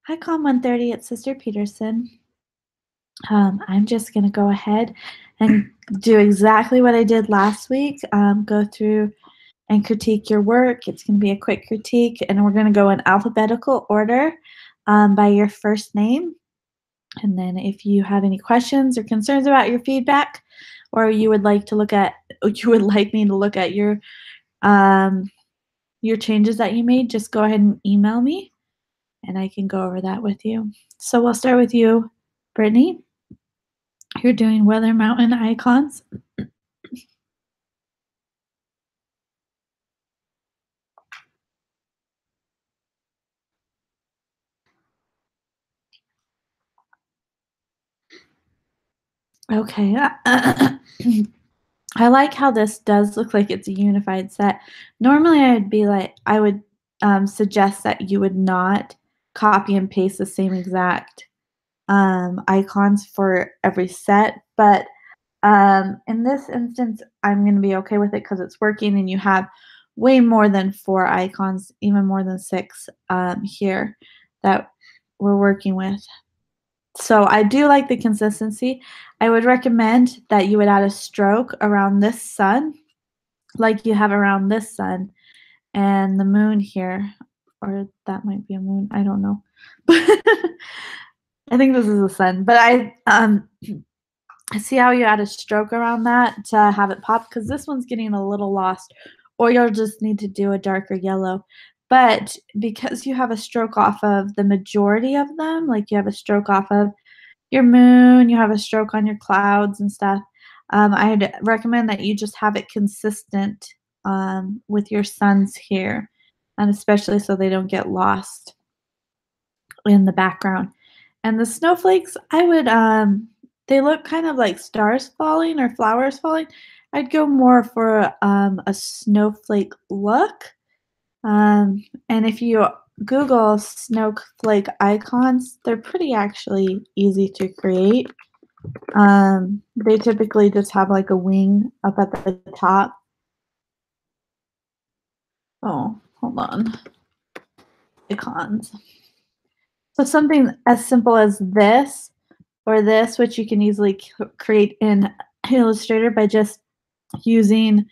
Hi, Comm 130. It's Sister Peterson. I'm just going to go ahead and do exactly what I did last week. Go through and critique your work. It's going to be a quick critique, and we're going to go in alphabetical order by your first name. And then if you have any questions or concerns about your feedback, or you would like to look at, you would like me to look at your changes that you made, just go ahead and email me, and I can go over that with you. So we'll start with you, Brittany. You're doing weather mountain icons. Okay. I like how this does look like it's a unified set. Normally, I would suggest that you would not copy and paste the same exact icons for every set, but in this instance, I'm going to be okay with it because it's working and you have way more than 4 icons, even more than 6 here that we're working with. So I do like the consistency. I would recommend that you would add a stroke around this sun, like you have around this sun and the moon here, or that might be a moon. I don't know. I think this is the sun, but I see how you add a stroke around that to have it pop because this one's getting a little lost, or you'll just need to do a darker yellow. But because you have a stroke off of the majority of them, like you have a stroke off of your moon, you have a stroke on your clouds and stuff, I'd recommend that you just have it consistent with your suns here, and especially so they don't get lost in the background. And the snowflakes, they look kind of like stars falling or flowers falling. I'd go more for a snowflake look. And if you Google snowflake icons, they're pretty actually easy to create. They typically just have like a wing up at the top. Oh, hold on. Icons. So something as simple as this or this, which you can easily create in Illustrator by just using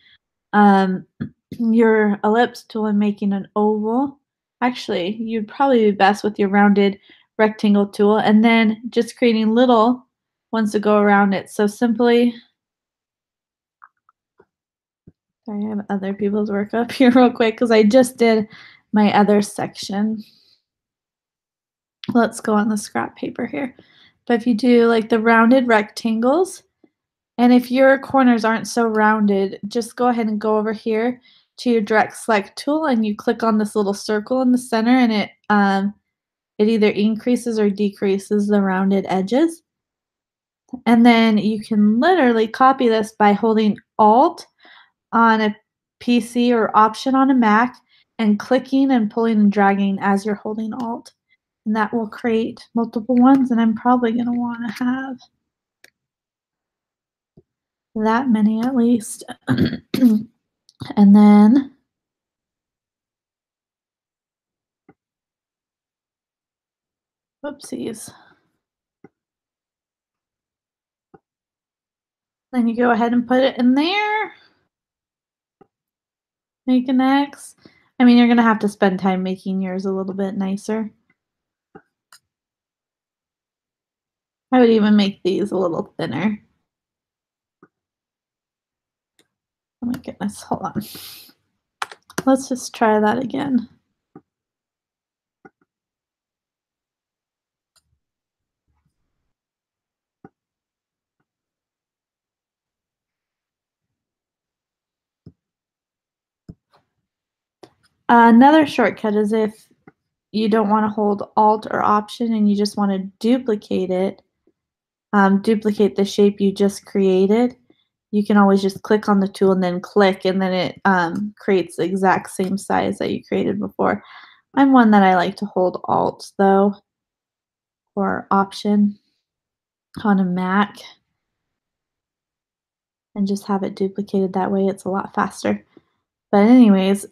um, your ellipse tool and making an oval. Actually, you'd probably be best with your rounded rectangle tool and then just creating little ones to go around it. So simply, I have other people's work up here real quick because I just did my other section. Let's go on the scrap paper here. But if you do like the rounded rectangles, and if your corners aren't so rounded, just go ahead and go over here to your direct select tool and you click on this little circle in the center and it either increases or decreases the rounded edges. And then you can literally copy this by holding Alt on a PC or Option on a Mac and clicking and pulling and dragging as you're holding Alt. And that will create multiple ones, and I'm probably going to want to have that many at least. And then whoopsies. Then you go ahead and put it in there. Make an X. I mean, you're going to have to spend time making yours a little bit nicer. I would even make these a little thinner. Oh my goodness, hold on. Let's just try that again. Another shortcut is if you don't want to hold Alt or Option and you just want to duplicate it, duplicate the shape you just created, you can always just click on the tool and then click, and then it creates the exact same size that you created before. I'm one that I like to hold Alt though, or Option on a Mac, and just have it duplicated that way. It's a lot faster. But anyways,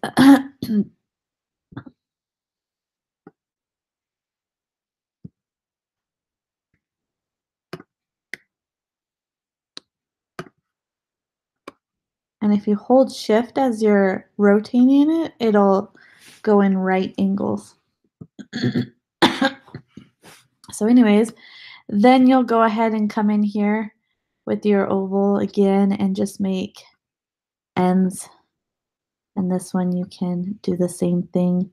And if you hold shift as you're rotating it, it'll go in right angles. So anyways, then you'll go ahead and come in here with your oval again and just make ends. And this one you can do the same thing,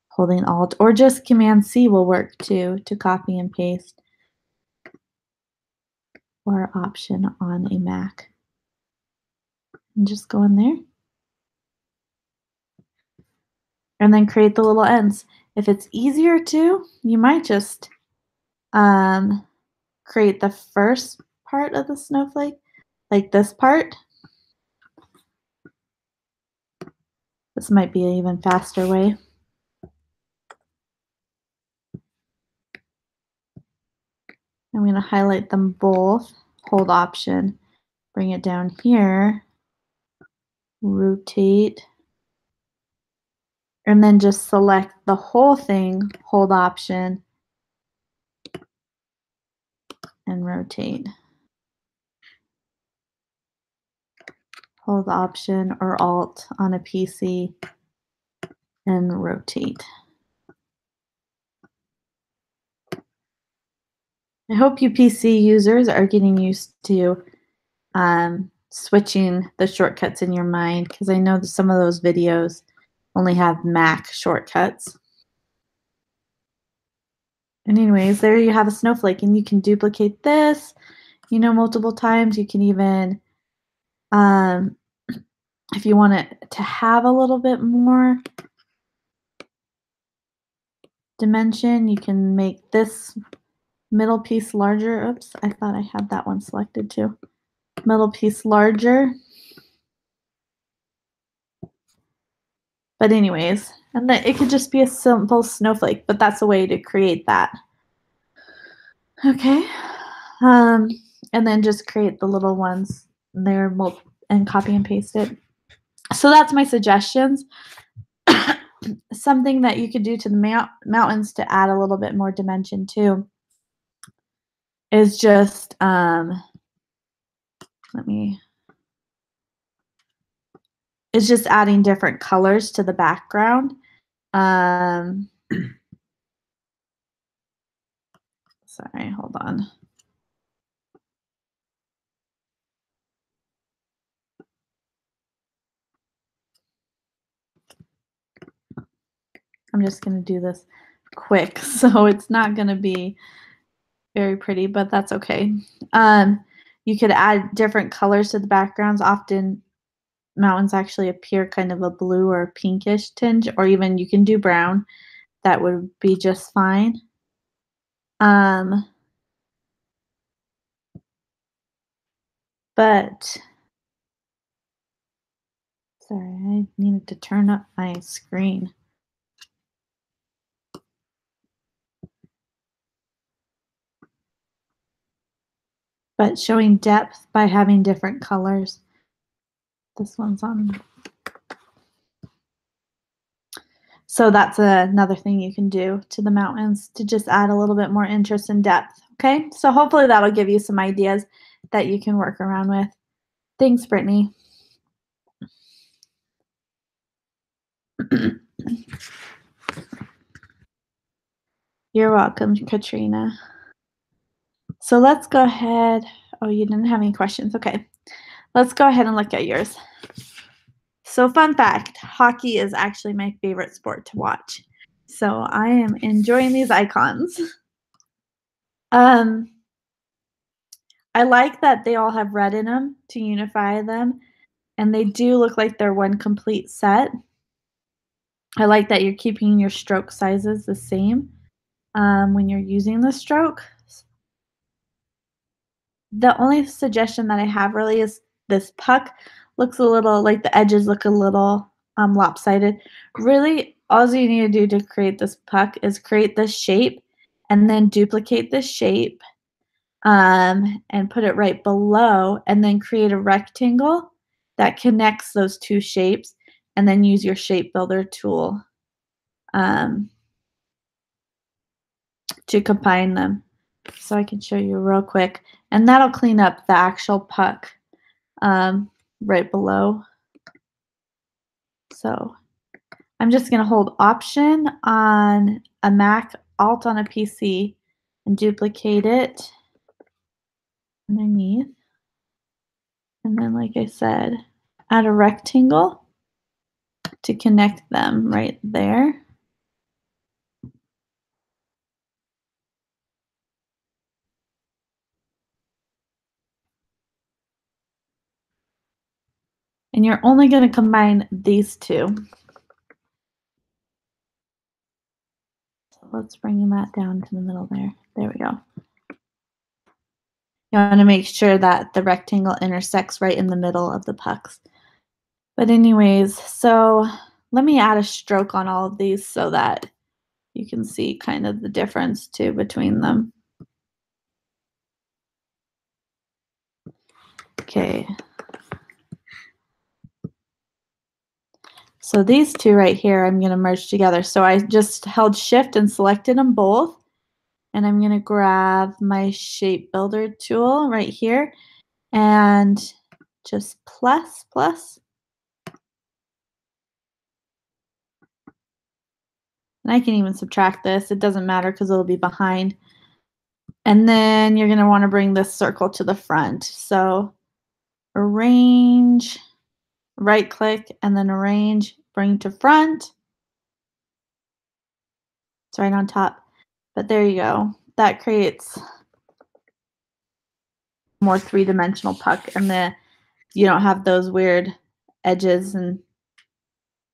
holding Alt, or just Command C will work too to copy and paste, or Option on a Mac. And just go in there and then create the little ends. If it's easier to, you might just create the first part of the snowflake, like this part. This might be an even faster way. I'm going to highlight them both, hold Option, bring it down here, rotate, and then just select the whole thing, hold Option, and rotate. Hold Option or Alt on a PC and rotate. I hope you PC users are getting used to switching the shortcuts in your mind, because I know that some of those videos only have Mac shortcuts. And anyways, there you have a snowflake, and you can duplicate this, multiple times. You can even, if you want it to have a little bit more dimension, you can make this middle piece larger. Oops, I thought I had that one selected too. Middle piece larger. But anyways, and then it could just be a simple snowflake, but that's a way to create that. Okay. And then just create the little ones there and copy and paste it. So that's my suggestions. Something that you could do to the mountains to add a little bit more dimension too is just it's just adding different colors to the background. Sorry, hold on. I'm just going to do this quick, so it's not going to be very pretty, but that's okay. You could add different colors to the backgrounds. Often mountains actually appear kind of a blue or pinkish tinge, or even you can do brown. That would be just fine. But sorry, I needed to turn up my screen. But showing depth by having different colors. This one's on. So that's another thing you can do to the mountains to just add a little bit more interest and depth. Okay, so hopefully that'll give you some ideas that you can work around with. Thanks, Brittany. You're welcome, Katrina. So let's go ahead. Oh, you didn't have any questions. Okay, let's go ahead and look at yours. So fun fact, hockey is actually my favorite sport to watch. So I am enjoying these icons. I like that they all have red in them to unify them, and they do look like they're one complete set. I like that you're keeping your stroke sizes the same when you're using the stroke. The only suggestion that I have really is this puck looks a little like the edges look a little lopsided. Really, all you need to do to create this puck is create this shape and then duplicate this shape and put it right below, and then create a rectangle that connects those two shapes, and then use your shape builder tool to combine them. So I can show you real quick, and that'll clean up the actual puck. right below. So I'm just going to hold Option on a Mac, Alt on a PC, and duplicate it underneath. And then, like I said, add a rectangle to connect them right there. And you're only going to combine these two. So let's bring that down to the middle there. There we go. You want to make sure that the rectangle intersects right in the middle of the pucks. But anyways, so let me add a stroke on all of these so that you can see kind of the difference too between them. Okay. So these two right here, I'm going to merge together. So I just held Shift and selected them both. And I'm going to grab my shape builder tool right here and just plus. And I can even subtract this. It doesn't matter because it'll be behind. And then you're going to want to bring this circle to the front. So arrange, right click, and then arrange, bring to front. It's right on top. But there you go. That creates more three-dimensional puck, and you don't have those weird edges and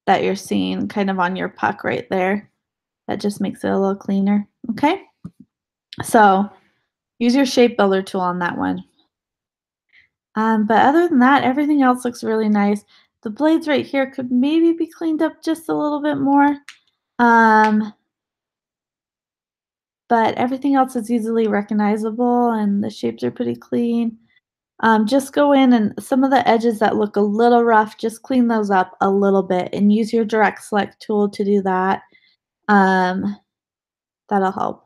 that you're seeing kind of on your puck right there. That just makes it a little cleaner. Okay? So use your shape builder tool on that one. But other than that, everything else looks really nice. The blades right here could maybe be cleaned up just a little bit more. But everything else is easily recognizable and the shapes are pretty clean. Just go in and some of the edges that look a little rough, just clean those up a little bit and use your direct select tool to do that. That'll help.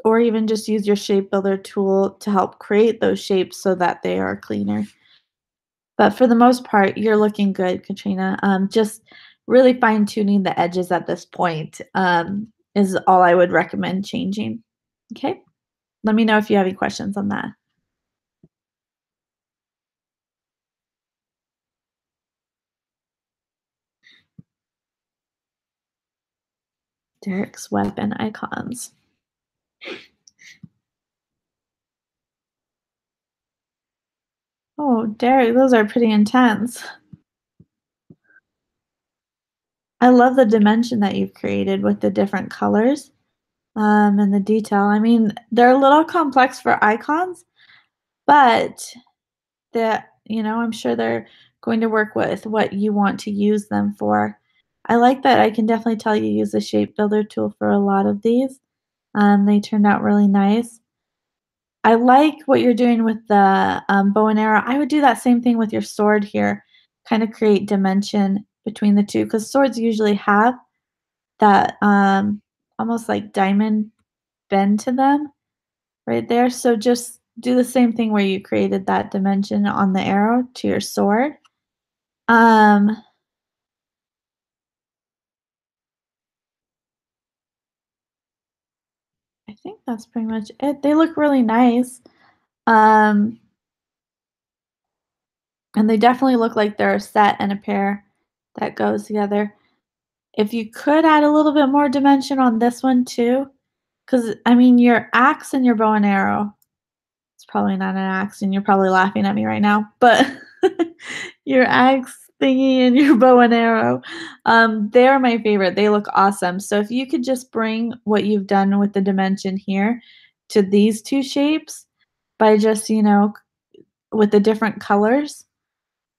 Or even just use your shape builder tool to help create those shapes so that they are cleaner. But for the most part, you're looking good, Katrina. Just really fine tuning the edges at this point is all I would recommend changing. Okay? Let me know if you have any questions on that. Derek's weapon icons. Oh, Derek, those are pretty intense. I love the dimension that you've created with the different colors and the detail. I mean, they're a little complex for icons, but I'm sure they're going to work with what you want to use them for. I like that. I can definitely tell you use the shape builder tool for a lot of these. They turned out really nice. I like what you're doing with the bow and arrow. I would do that same thing with your sword here, kind of create dimension between the two because swords usually have that almost like diamond bend to them right there. So just do the same thing where you created that dimension on the arrow to your sword. I think that's pretty much it. They look really nice. Um, and they definitely look like they're a set and a pair that goes together. If you could add a little bit more dimension on this one too, because I mean, your axe and your bow and arrow, it's probably not an axe, and you're probably laughing at me right now, but your axe thingy and your bow and arrow, they're my favorite. They look awesome. So if you could just bring what you've done with the dimension here to these two shapes by just, with the different colors,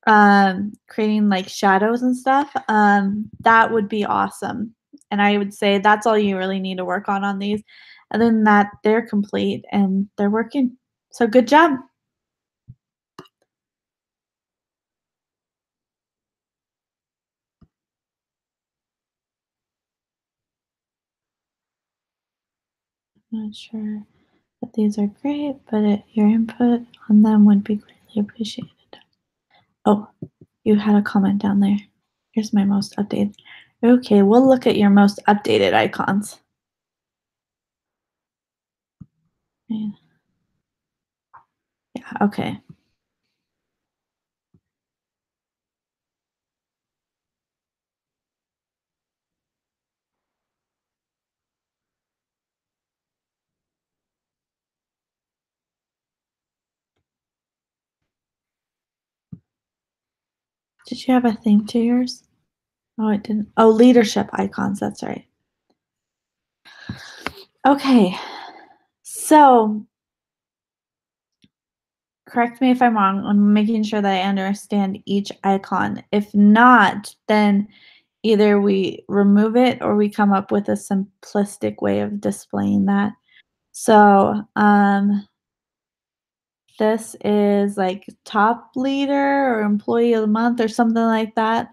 creating like shadows and stuff, that would be awesome. And I would say that's all you really need to work on these. Other than that, they're complete and they're working. So good job. Not sure that these are great, but your input on them would be greatly appreciated. Oh, you had a comment down there. Here's my most updated. Okay, we'll look at your most updated icons. Yeah, yeah, okay. Did you have a theme to yours? Oh, it didn't. Oh, leadership icons. That's right. Okay. So, correct me if I'm wrong. I'm making sure that I understand each icon. If not, then either we remove it or we come up with a simplistic way of displaying that. So, this is like top leader or employee of the month or something like that.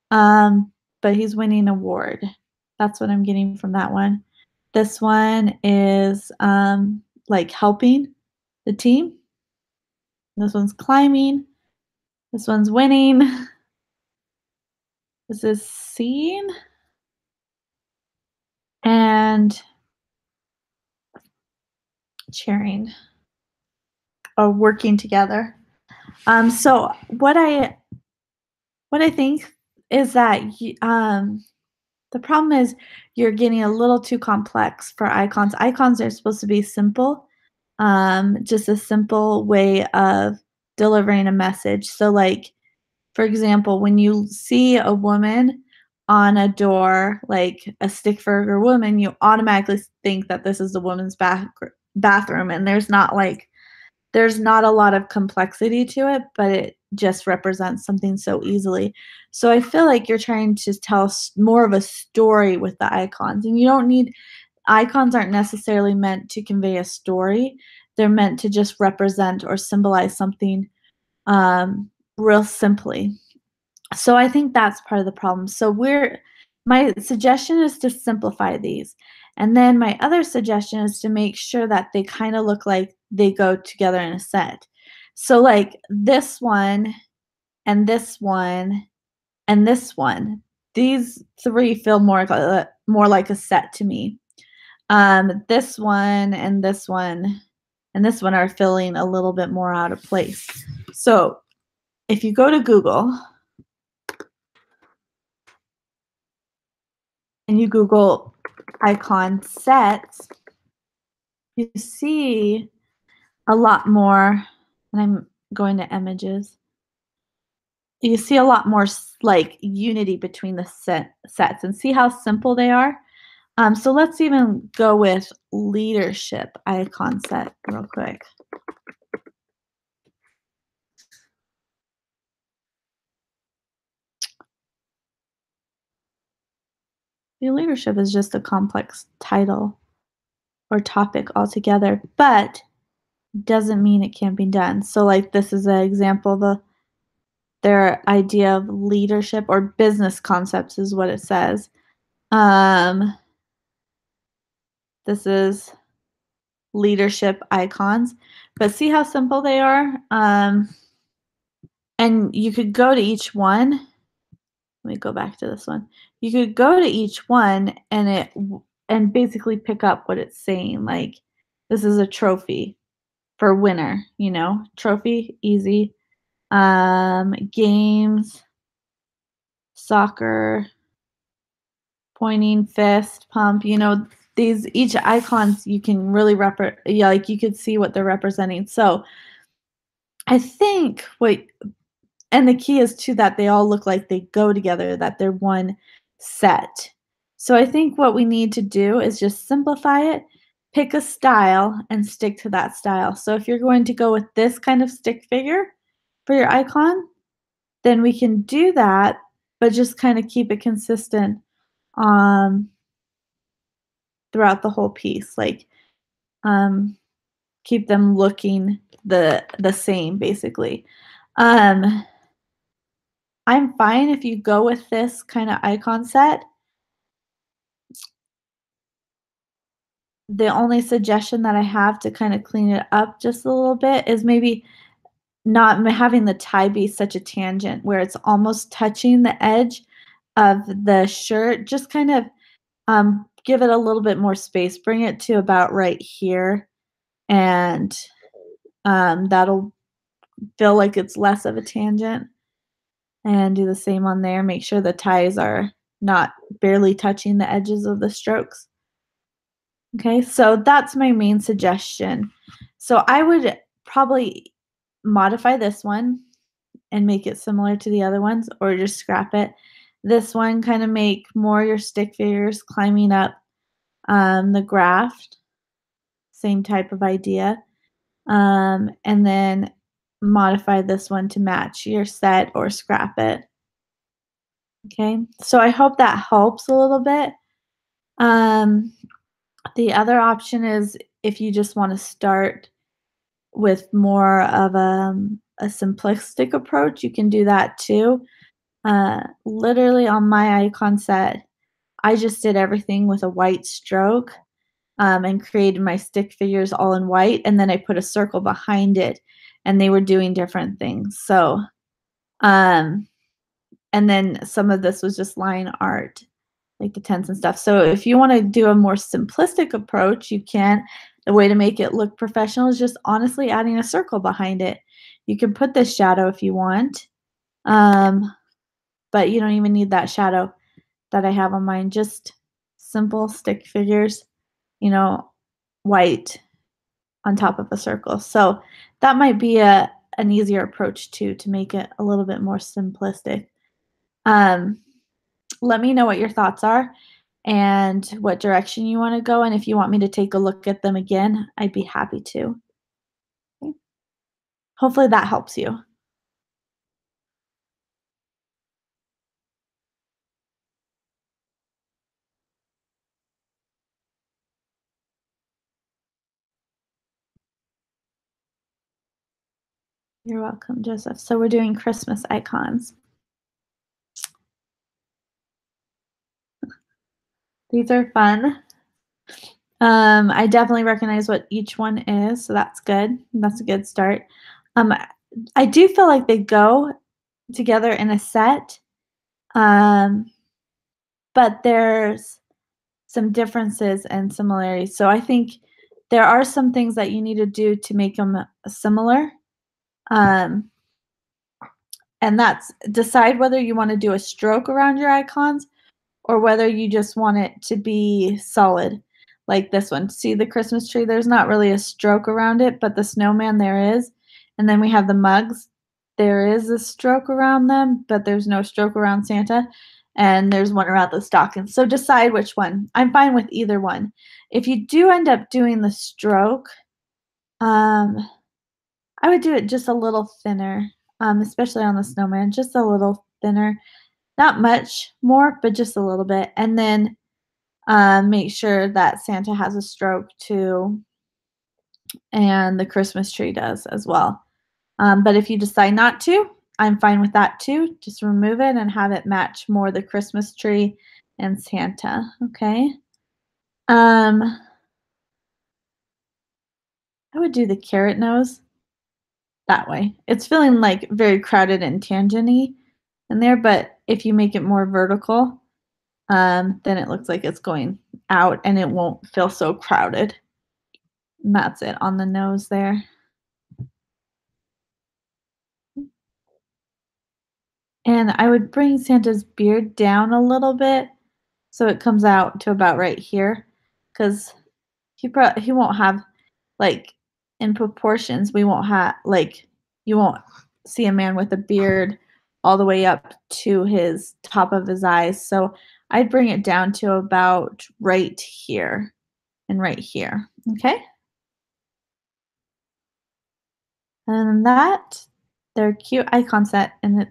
But he's winning award. That's what I'm getting from that one. This one is like helping the team. This one's climbing. This one's winning. This is seeing and cheering or working together. So what I think is that the problem is you're getting a little too complex for icons. Icons are supposed to be simple, just a simple way of delivering a message. So, like, for example, when you see a woman on a door, like a stick figure woman, you automatically think that this is the woman's bathroom, and there's not a lot of complexity to it, but it just represents something so easily. So I feel like you're trying to tell more of a story with the icons, and you don't need icons aren't necessarily meant to convey a story. They're meant to just represent or symbolize something real simply. So I think that's part of the problem. So my suggestion is to simplify these. And then my other suggestion is to make sure that they kind of look like they go together in a set. So like this one and this one and this one, these three feel more like a set to me. This one and this one and this one are feeling a little bit more out of place. So if you go to Google and you Google icon sets, you see a lot more, and I'm going to images. You see a lot more like unity between the sets and see how simple they are. So let's even go with leadership icon set real quick. The leadership is just a complex title or topic altogether, but doesn't mean it can't be done. So like this is an example of their idea of leadership or business concepts is what it says. Um, this is leadership icons, but see how simple they are? And you could go to each one. Let me go back to this one. You could go to each one and basically pick up what it's saying. Like this is a trophy for winner, trophy, easy. Games, soccer, pointing, fist, pump, these each icons you can really yeah, like you could see what they're representing. So I think and the key is too that they all look like they go together, that they're one set. So I think what we need to do is just simplify it, pick a style, and stick to that style. So if you're going to go with this kind of stick figure for your icon, then we can do that, but just kind of keep it consistent um, throughout the whole piece. Like um, keep them looking the same, basically. Um, I'm fine if you go with this kind of icon set. The only suggestion that I have to kind of clean it up just a little bit is maybe not having the tie be such a tangent where it's almost touching the edge of the shirt, just kind of, give it a little bit more space, bring it to about right here, and, that'll feel like it's less of a tangent, and do the same on there, make sure the ties are not barely touching the edges of the strokes. Okay, so that's my main suggestion. So I would probably modify this one and make it similar to the other ones or just scrap it. This one kind of make more your stick figures climbing up the graft, same type of idea. And then modify this one to match your set or scrap it. Okay, so I hope that helps a little bit. Um, the other option is if you just want to start with more of a simplistic approach, you can do that too. Literally on my icon set, I just did everything with a white stroke, and created my stick figures all in white, and then I put a circle behind it, and they were doing different things. So, um, and then some of this was just line art, like the tents and stuff. So if you want to do a more simplistic approach, you can. The way to make it look professional is just honestly adding a circle behind it. You can put this shadow if you want, um, but you don't even need that shadow that I have on mine. Just simple stick figures, you know, white on top of a circle. So that might be an easier approach too to make it a little bit more simplistic. Um, Let me know what your thoughts are and what direction you want to go. And if you want me to take a look at them again, I'd be happy to. Okay. Hopefully that helps you. You're welcome, Joseph. So we're doing Christmas icons. These are fun. I definitely recognize what each one is, so that's good. That's a good start. Um, I do feel like they go together in a set, um, but there's some differences and similarities. So I think there are some things that you need to do to make them similar. Um, and that's decide whether you want to do a stroke around your icons or whether you just want it to be solid like this one. See the Christmas tree? There's not really a stroke around it, but the snowman there is. And then we have the mugs. There is a stroke around them, but there's no stroke around Santa. And there's one around the stockings. So decide which one. I'm fine with either one. If you do end up doing the stroke, um, I would do it just a little thinner, especially on the snowman, just a little thinner. Not much more, but just a little bit. And then make sure that Santa has a stroke too, and the Christmas tree does as well. But if you decide not to, I'm fine with that too. Just remove it and have it match more the Christmas tree and Santa. Okay. Um, I would do the carrot nose that way. It's feeling like very crowded and tangenty in there, but if you make it more vertical, then it looks like it's going out and it won't feel so crowded. And that's it on the nose there. And I would bring Santa's beard down a little bit so it comes out to about right here, because he won't have, like, in proportions, we won't have like, you won't see a man with a beard all the way up to his top of his eyes, so I'd bring it down to about right here and right here, okay? And that they're cute icon set, and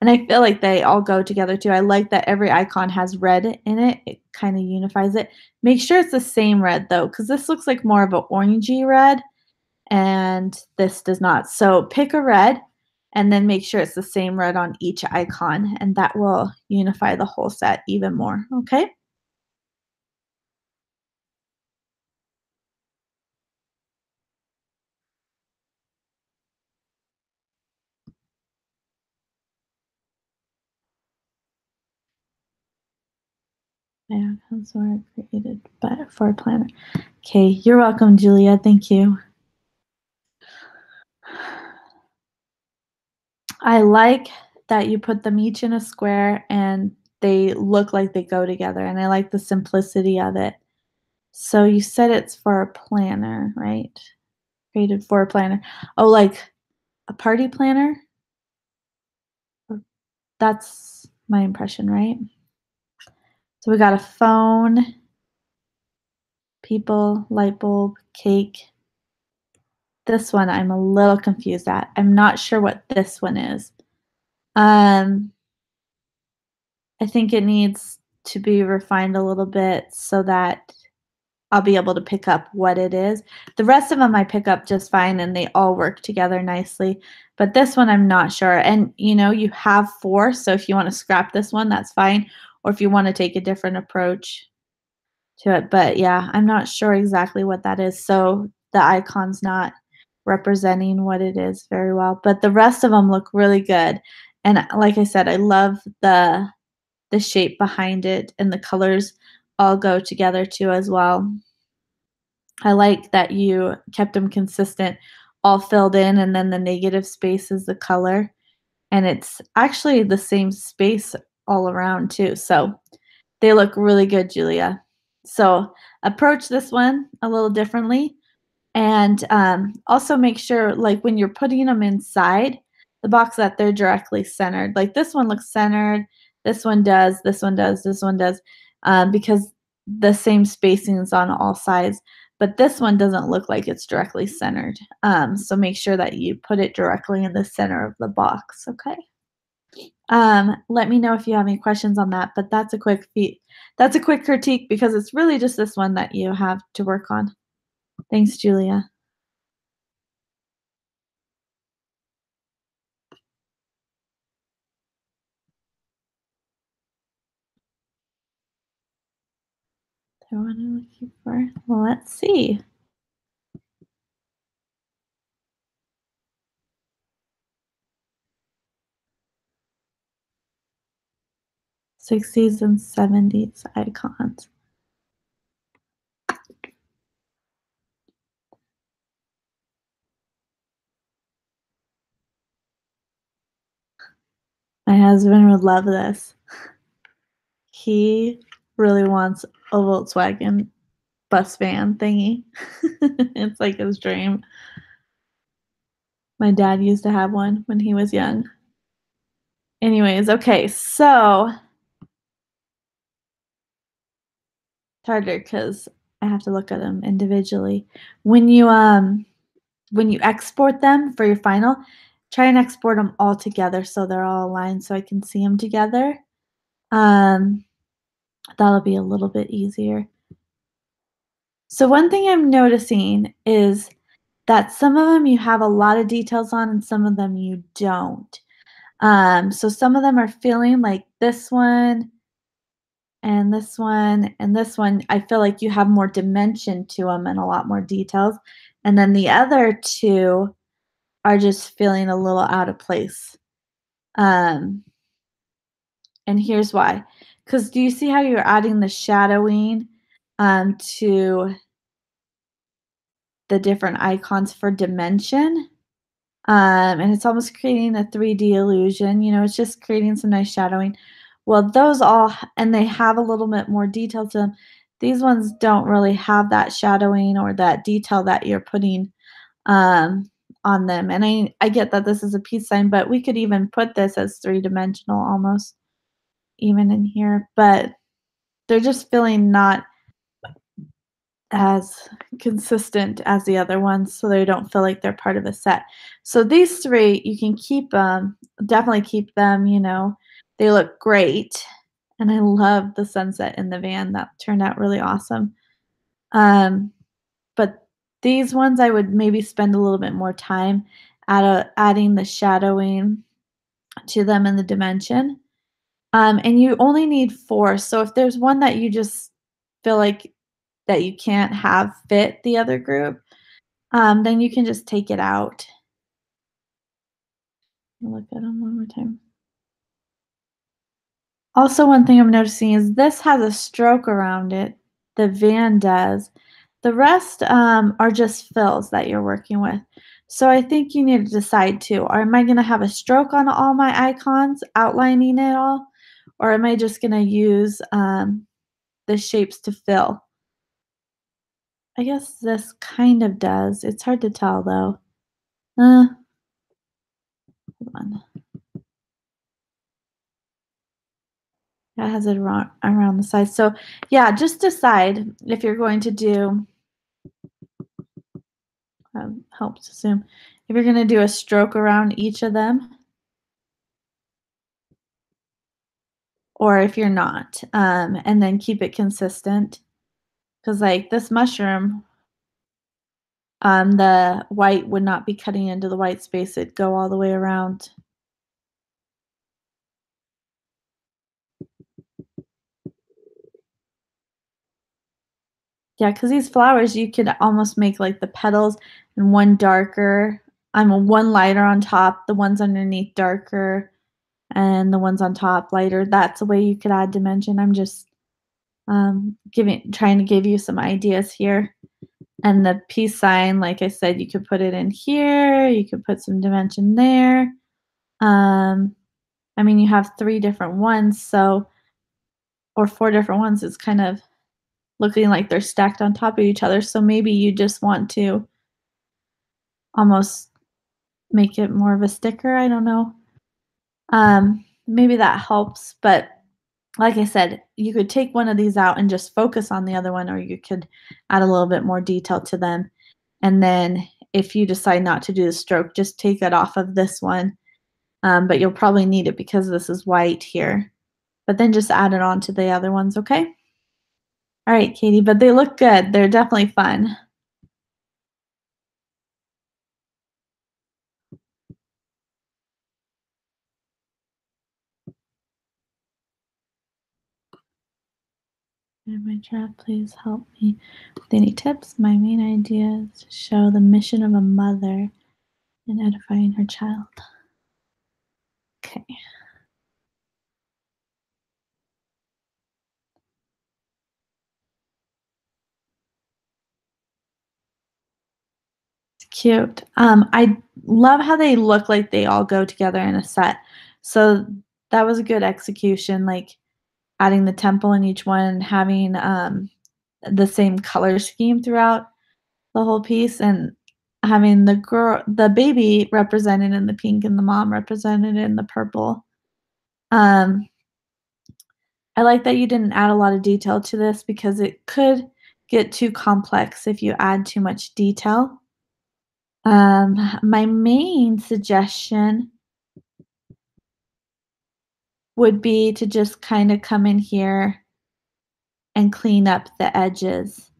I feel like they all go together too. I like that every icon has red in it. It kind of unifies it. Make sure it's the same red though, because this looks like more of an orangey red and this does not. So pick a red and then make sure it's the same red on each icon and that will unify the whole set even more. Okay. Yeah, those were created but for a planner. Okay, you're welcome, Julia. Thank you. I like that you put them each in a square and they look like they go together, and I like the simplicity of it. So you said it's for a planner, right? Created for a planner. Oh, like a party planner? That's my impression, right? So we got a phone, people, light bulb, cake. This one I'm a little confused at. I'm not sure what this one is. Um, I think it needs to be refined a little bit so that I'll be able to pick up what it is. The rest of them I pick up just fine and they all work together nicely. But this one I'm not sure. And you have 4, so if you want to scrap this one, that's fine. Or if you want to take a different approach to it. But yeah, I'm not sure exactly what that is. So the icon's not representing what it is very well. But the rest of them look really good. And like I said, I love the shape behind it and the colors all go together too as well. I like that you kept them consistent, all filled in, and then the negative space is the color. And it's actually the same space all around too. So they look really good, Julia. So approach this one a little differently. And also make sure, like when you're putting them inside the box, that they're directly centered. Like this one looks centered. This one does. This one does. This one does. Because the same spacing is on all sides. But this one doesn't look like it's directly centered. So make sure that you put it directly in the center of the box. Okay. Let me know if you have any questions on that. But that's a quick critique because it's really just this one that you have to work on. Thanks, Julia. The one I'm looking for. Well, let's see. 60s and 70s icons. My husband would love this. He really wants a Volkswagen bus van thingy. It's like his dream. My dad used to have one when he was young. Anyways, okay, so it's harder because I have to look at them individually. When you when you export them for your final, try and export them all together so they're all aligned so I can see them together. Um, that'll be a little bit easier. So one thing I'm noticing is that some of them you have a lot of details on and some of them you don't. So some of them are feeling like this one and this one and this one. I feel like you have more dimension to them and a lot more details. And then the other two are just feeling a little out of place. Um, and here's why. Because do you see how you're adding the shadowing to the different icons for dimension? And it's almost creating a 3D illusion. It's just creating some nice shadowing. Well, those all, and they have a little bit more detail to them. These ones don't really have that shadowing or that detail that you're putting um, on them. And I get that this is a peace sign, but we could even put this as three-dimensional almost, even in here. But they're just feeling not as consistent as the other ones, so they don't feel like they're part of a set. So these 3, you can keep, definitely keep them, they look great, and I love the sunset in the van, that turned out really awesome. Um, but these ones I would maybe spend a little bit more time adding the shadowing to them in the dimension. And you only need 4, so if there's one that you just feel like that you can't have fit the other group, then you can just take it out. Look at them one more time. Also, one thing I'm noticing is this has a stroke around it. The van does. The rest are just fills that you're working with. So I think you need to decide too. Or am I going to have a stroke on all my icons, outlining it all? Or am I just going to use the shapes to fill? I guess this kind of does. It's hard to tell though. Hold on. That has it around the sides. So yeah, just decide if you're going to do helps assume if you're going to do a stroke around each of them or if you're not, and then keep it consistent. Because like this mushroom, the white would not be cutting into the white space; it'd go all the way around. Yeah, because these flowers, you could almost make like the petals and one darker. One lighter on top, the ones underneath darker, and the ones on top lighter. That's a way you could add dimension. I'm just giving trying to give you some ideas here. And the peace sign, like I said, you could put it in here. You could put some dimension there. Um, I mean, you have 3 different ones, so or 4 different ones. It's kind of looking like they're stacked on top of each other. So maybe you just want to almost make it more of a sticker. I don't know. Maybe that helps, but like I said, you could take one of these out and just focus on the other one, or you could add a little bit more detail to them. And then if you decide not to do the stroke, just take it off of this one. But you'll probably need it because this is white here. But then just add it on to the other ones, okay? All right, Katie, but they look good. They're definitely fun. In my chat, please help me with any tips. My main idea is to show the mission of a mother in edifying her child. Okay. Cute. I love how they look like they all go together in a set. So that was a good execution, like adding the temple in each one and having the same color scheme throughout the whole piece and having the baby represented in the pink and the mom represented in the purple. Um, I like that you didn't add a lot of detail to this because it could get too complex if you add too much detail. My main suggestion would be to just kind of come in here and clean up the edges.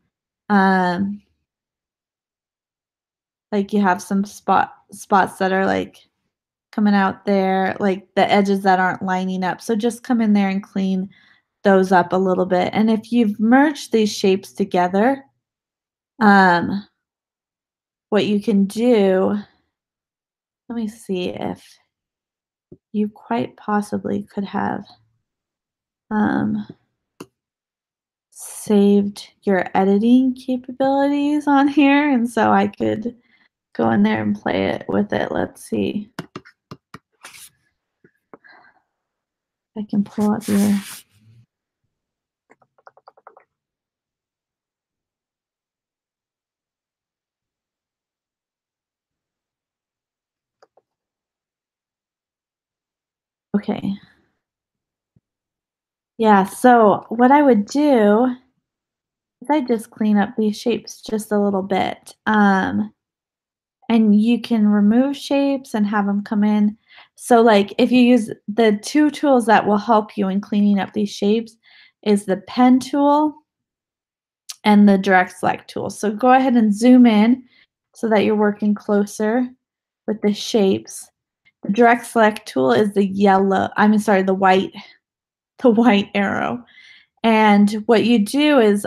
Um, like you have some spots that are like coming out there, like the edges that aren't lining up. So just come in there and clean those up a little bit. And if you've merged these shapes together, um, what you can do, let me see if you quite possibly could have um, saved your editing capabilities on here, and so I could go in there and play it with it. Let's see. I can pull up your okay. Yeah, so what I would do is I just clean up these shapes just a little bit. And you can remove shapes and have them come in. So, like, if you use the 2 tools that will help you in cleaning up these shapes is the pen tool and the direct select tool. So go ahead and zoom in so that you're working closer with the shapes. The direct select tool is the the white, the white arrow. And what you do is,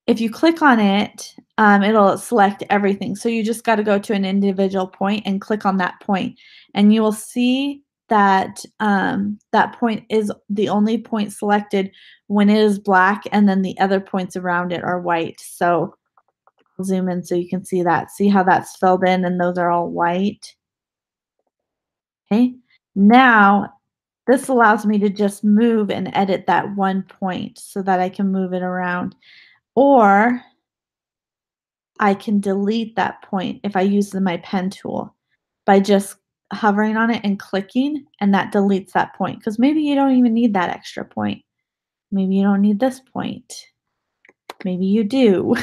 if you click on it, it'll select everything. So you just got to go to an individual point and click on that point, and you will see that that point is the only point selected when it is black, and then the other points around it are white. So I'll zoom in so you can see that. See how that's filled in and those are all white? Okay. Now this allows me to just move and edit that one point so that I can move it around. Or I can delete that point if I use my pen tool by just hovering on it and clicking, and that deletes that point. Because maybe you don't even need that extra point. Maybe you don't need this point. Maybe you do.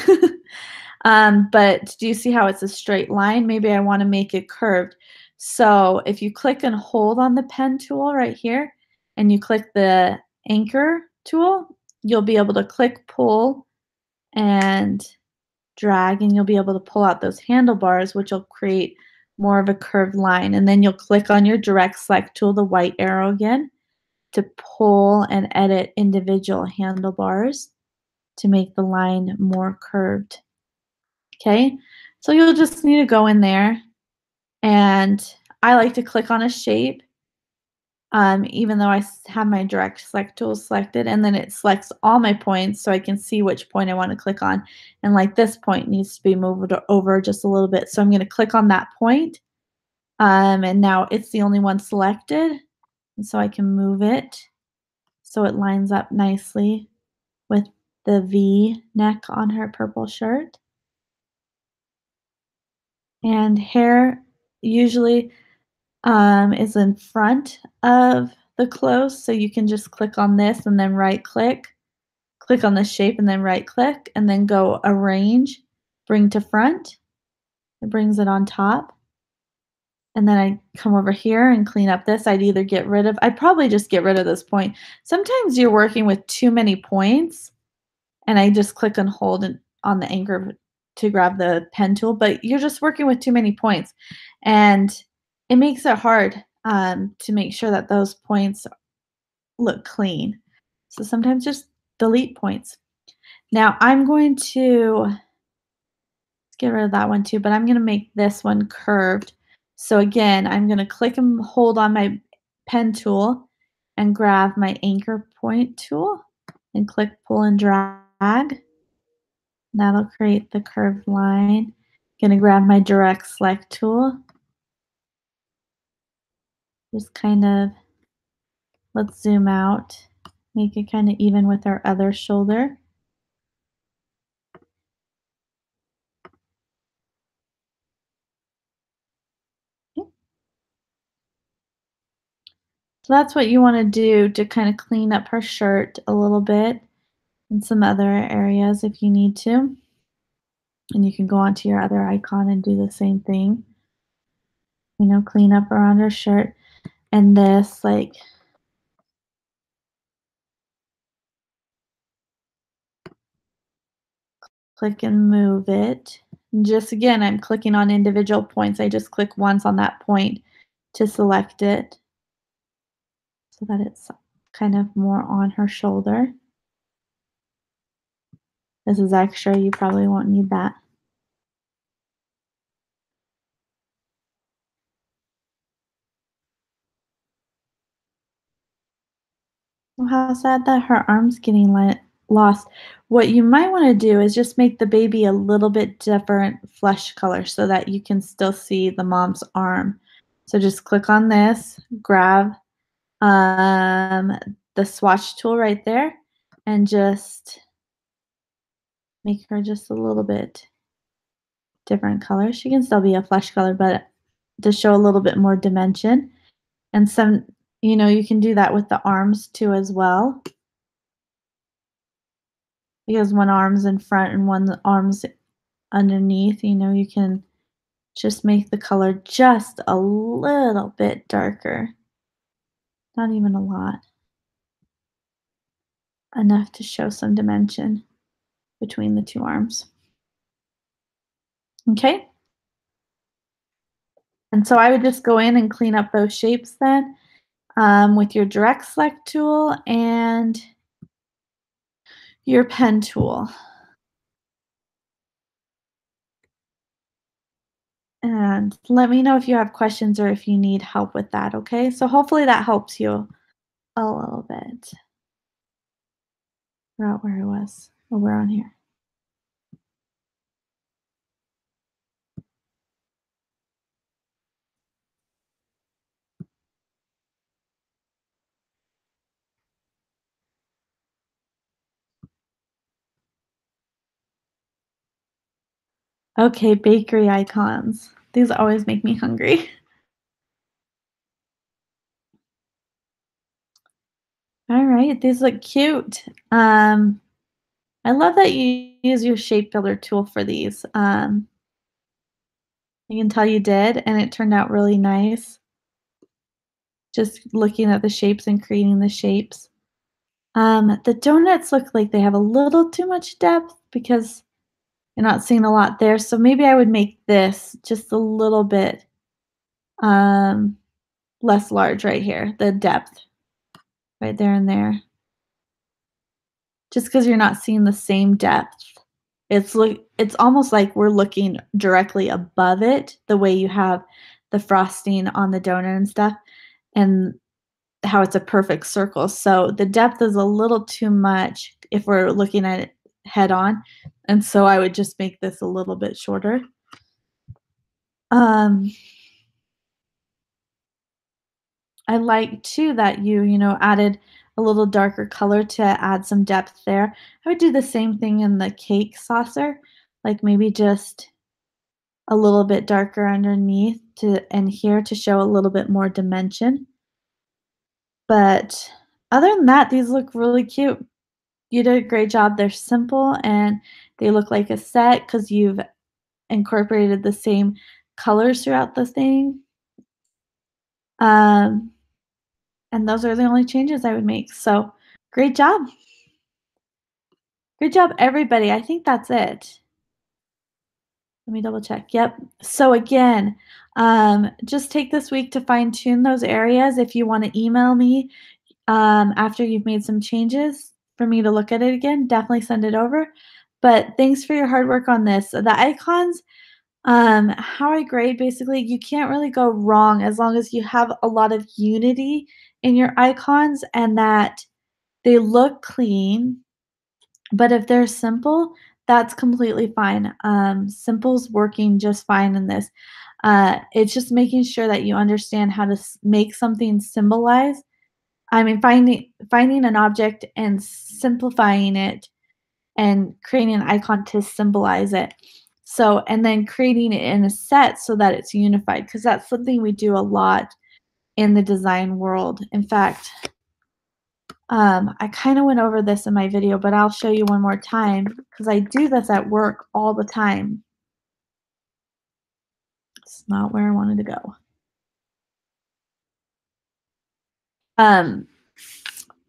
But do you see how it's a straight line? Maybe I want to make it curved. So if you click and hold on the pen tool right here, and you click the anchor tool, you'll be able to click, pull, and drag, and you'll be able to pull out those handlebars, which will create more of a curved line. And then you'll click on your direct select tool, the white arrow again, to pull and edit individual handlebars to make the line more curved. Okay, so you'll just need to go in there, and I like to click on a shape, even though I have my direct select tool selected, and then it selects all my points so I can see which point I want to click on. And like this point needs to be moved over just a little bit. So I'm going to click on that point, and now it's the only one selected. And so I can move it so it lines up nicely with the V neck on her purple shirt. And hair usually is in front of the clothes, so you can just click on this and then right click on the shape and then right click, and then go arrange, bring to front. It brings it on top. And then I come over here and clean up this. I'd probably just get rid of this point. Sometimes you're working with too many points, and I just click and hold on the anchor to grab the pen tool, but you're just working with too many points. And it makes it hard to make sure that those points look clean. So sometimes just delete points. Now I'm going to get rid of that one too, but I'm going to make this one curved. So again, I'm going to click and hold on my pen tool and grab my anchor point tool and click, pull, and drag. That'll create the curved line. Gonna grab my direct select tool. Just kind of, let's zoom out. Make it kind of even with our other shoulder. Okay. So that's what you want to do to kind of clean up her shirt a little bit and some other areas if you need to. And you can go onto your other icon and do the same thing. You know, clean up around her shirt. And this, like, click and move it. And just again, I'm clicking on individual points. I just click once on that point to select it so that it's kind of more on her shoulder. This is extra, you probably won't need that. Well, how sad that her arm's getting lost. What you might want to do is just make the baby a little bit different flesh color so that you can still see the mom's arm. So just click on this, grab um, the swatch tool right there, and just make her just a little bit different color. She can still be a flesh color, but to show a little bit more dimension. And some, you know, you can do that with the arms too as well. Because one arm's in front and one arm's underneath, you know, you can just make the color just a little bit darker. Not even a lot. Enough to show some dimension between the two arms. Okay? And so I would just go in and clean up those shapes then with your direct select tool and your pen tool. And let me know if you have questions or if you need help with that, okay? So hopefully that helps you a little bit. Forgot where I was. Oh, we're on here. Okay, bakery icons. These always make me hungry. All right, these look cute. I love that you use your shape builder tool for these. I can tell you did, and it turned out really nice. Just looking at the shapes and creating the shapes. The donuts look like they have a little too much depth because you're not seeing a lot there. So maybe I would make this just a little bit um, less large right here, the depth right there and there. Just because 'cause you're not seeing the same depth. It's almost like we're looking directly above it, the way you have the frosting on the donut and stuff, and how it's a perfect circle. So the depth is a little too much if we're looking at it head on, and so I would just make this a little bit shorter. Um, I like too that you added a little darker color to add some depth there. I would do the same thing in the cake saucer, like maybe just a little bit darker underneath to and here to show a little bit more dimension. But other than that, these look really cute. You did a great job. They're simple and they look like a set because you've incorporated the same colors throughout the thing. Um, and those are the only changes I would make. So great job. Good job, everybody. I think that's it. Let me double check. Yep. So again, just take this week to fine tune those areas. If you want to email me after you've made some changes for me to look at it again, definitely send it over. But thanks for your hard work on this. The icons, how I grade basically, you can't really go wrong as long as you have a lot of unity in your icons and that they look clean. But if they're simple, that's completely fine. Simple's working just fine in this. It's just making sure that you understand how to make something symbolize. I mean, finding an object and simplifying it and creating an icon to symbolize it. So, and then creating it in a set so that it's unified, because that's something we do a lot in the design world. In fact, I kind of went over this in my video, but I'll show you one more time because I do this at work all the time. It's not where I wanted to go. Um,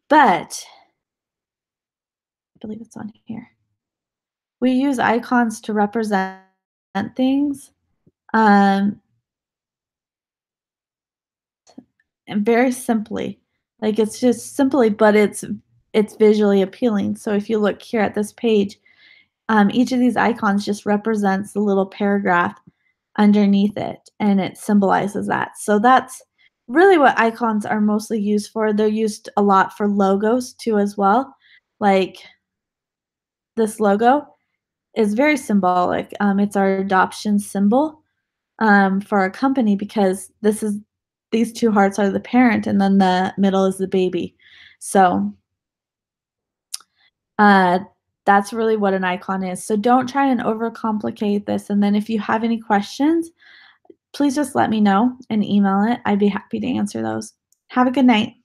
but I believe it's on here. We use icons to represent things, um, and very simply. Like it's just simply, but it's visually appealing. So if you look here at this page, each of these icons just represents a little paragraph underneath it, and it symbolizes that. So that's really what icons are mostly used for. They're used a lot for logos too as well. Like this logo is very symbolic. It's our adoption symbol for our company because these two hearts are the parent, and then the middle is the baby. So uh, that's really what an icon is. So don't try and overcomplicate this. And then if you have any questions, please just let me know and email it. I'd be happy to answer those. Have a good night.